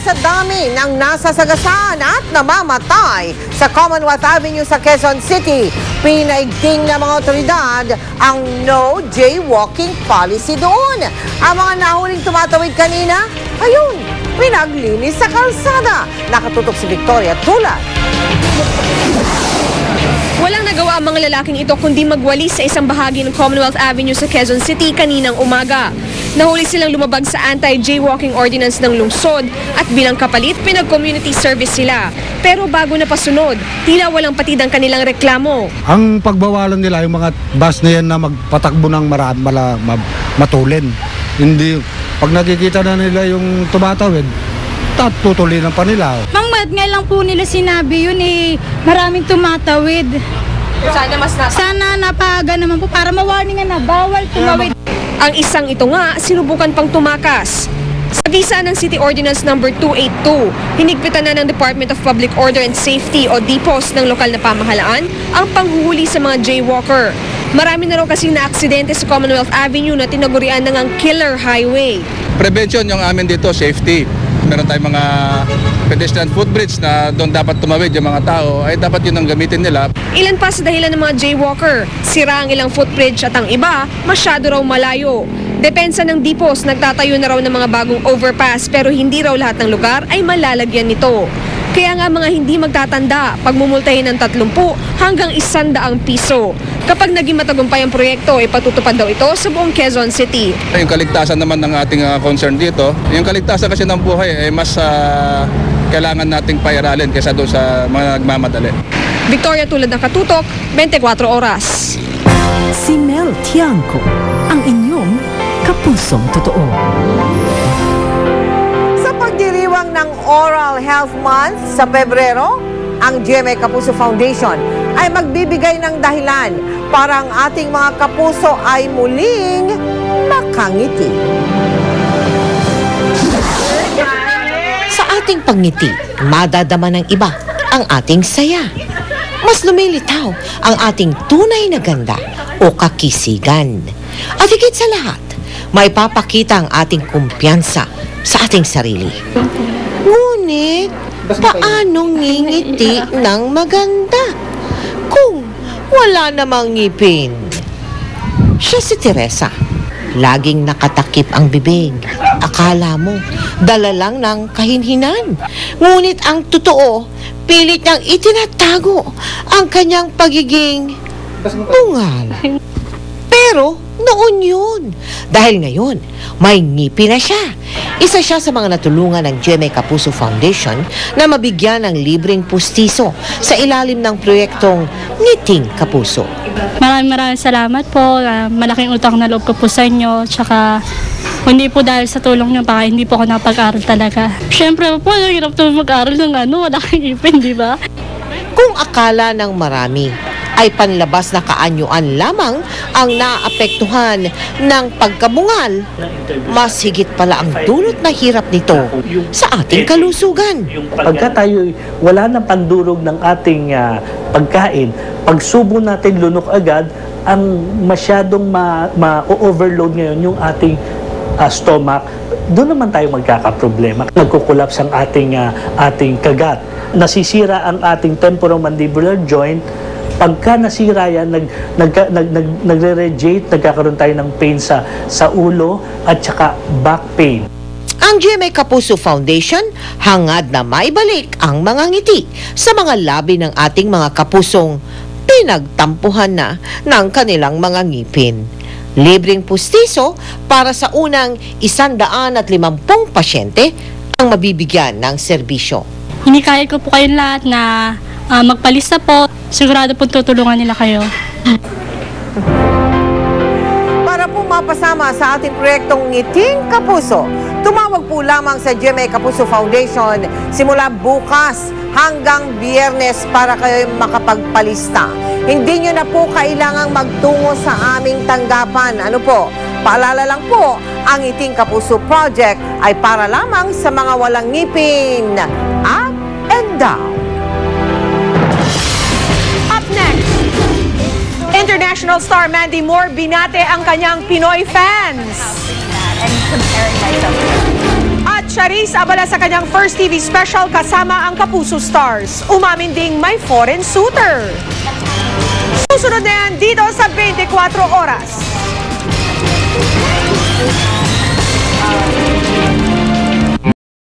sa dami ng nasasagasaan at namamatay sa Commonwealth Avenue sa Quezon City, pinaigting ng mga otoridad ang no jaywalking policy doon. Ang mga nahuling tumatawid kanina, ayun, pinaglinis sa kalsada. Nakatutok si Victoria Tulad. Walang nagawa ang mga lalaking ito kundi magwalis sa isang bahagi ng Commonwealth Avenue sa Quezon City kaninang umaga. Nahuli silang lumabag sa anti-jaywalking ordinance ng lungsod at bilang kapalit pinag-community service sila. Pero bago na pasunod, tila walang patid ang kanilang reklamo. Ang pagbawalan nila yung mga bus na yan na magpatakbo ng matulin. Hindi, pag nakikita na nila yung tumatawid, tutulinan pa nila. Ba't nga lang po nila sinabi yun maraming tumatawid. Sana napaga naman po para ma-warningan na bawal tumawid. Ang isang ito nga, sinubukan pang tumakas. Sa visa ng City Ordinance No. 282, hinigpitan na ng Department of Public Order and Safety o DPOS ng lokal na pamahalaan ang panghuhuli sa mga jaywalker. Marami na raw kasing na-aksidente sa Commonwealth Avenue na tinagurian ng ang killer highway. Prevention yung amin dito, safety. Meron tayong mga pedestrian footbridge na doon dapat tumawid yung mga tao, ay dapat yun ang gamitin nila. Ilan pa sa dahilan ng mga jaywalker, sira ang ilang footbridge at ang iba, masyado raw malayo. Depensa ng DPOS, nagtatayo na raw ng mga bagong overpass pero hindi raw lahat ng lugar ay malalagyan nito. Kaya nga mga hindi magtatanda, pagmumultahin ng 30 hanggang 100 piso. Kapag naging matagumpay ang proyekto, ipatutupad daw ito sa buong Quezon City. Yung kaligtasan naman ng ating concern dito, yung kaligtasan kasi ng buhay ay mas kailangan nating pairalin kaysa doon sa mga nagmamadali. Victoria Tulad ng Katutok, 24 oras. Si Mel Tiangco, ang inyong kapusong totoo. Sa pagdiriwang ng Oral Health Month sa Pebrero, ang GMA Kapuso Foundation ay magbibigay ng dahilan para ang ating mga kapuso ay muling makangiti. Sa ating pagngiti, madadama ng iba ang ating saya. Mas lumilitaw ang ating tunay na ganda o kakisigan. At higit sa lahat, may papakita ang ating kumpiyansa sa ating sarili. Ngunit, paano ngingiti ng maganda kung wala namang ngipin? Siya si Teresa. Laging nakatakip ang bibig. Akala mo, dala lang ng kahinhinan. Ngunit ang totoo, pilit niyang itinatago ang kanyang pagiging bungal. Pero noon yun. Dahil ngayon, may ngipin na siya. Isa siya sa mga natulungan ng GMA Kapuso Foundation na mabigyan ng libreng pustiso sa ilalim ng proyektong Ngiting Kapuso. Maraming salamat po. Malaking utang na loob ko po sa inyo. Tsaka hindi po dahil sa tulong nyo, baka hindi po ako napag-aral talaga. Siyempre po, hirap po mag-aral ng wala kang ipin, di ba? Kung akala ng marami ay panlabas na kaanyuan lamang ang naapektuhan ng pagkabungal, mas higit pala ang dulot na hirap nito sa ating kalusugan. Pagka tayo wala na pandurog ng ating pagkain, pagsubo natin lunok agad, ang masyadong ma-overload ngayon yung ating stomach, doon naman tayo magkakaproblema. Nagkukulaps ang ating kagat. Nasisira ang ating temporomandibular joint. Pagka nasira yan, nagre-radiate, nagkakaroon tayo ng pain sa ulo at saka back pain. Ang GMA Kapuso Foundation hangad na maibalik ang mga ngiti sa mga labi ng ating mga kapusong pinagtampuhan na ng kanilang mga ngipin. Libreng pustiso para sa unang 150 pasyente ang mabibigyan ng serbisyo. Hinikayat ko po kayong lahat na magpalista po. Sigurado po tutulungan nila kayo. Para po mapasama sa ating proyektong Ngiting Kapuso, tumawag po lamang sa GMA Kapuso Foundation simula bukas hanggang Biyernes para kayo makapagpalista. Hindi nyo na po kailangang magtungo sa aming tanggapan. Ano po? Paalala lang po, ang Ngiting Kapuso Project ay para lamang sa mga walang ngipin. Up and down. Up next, international star Mandy Moore binate ang kanyang Pinoy fans. At siya Maris abala sa kanyang first TV special kasama ang Kapuso Stars. Umamin ding may foreign suitor. Susunod na yan dito sa 24 Oras.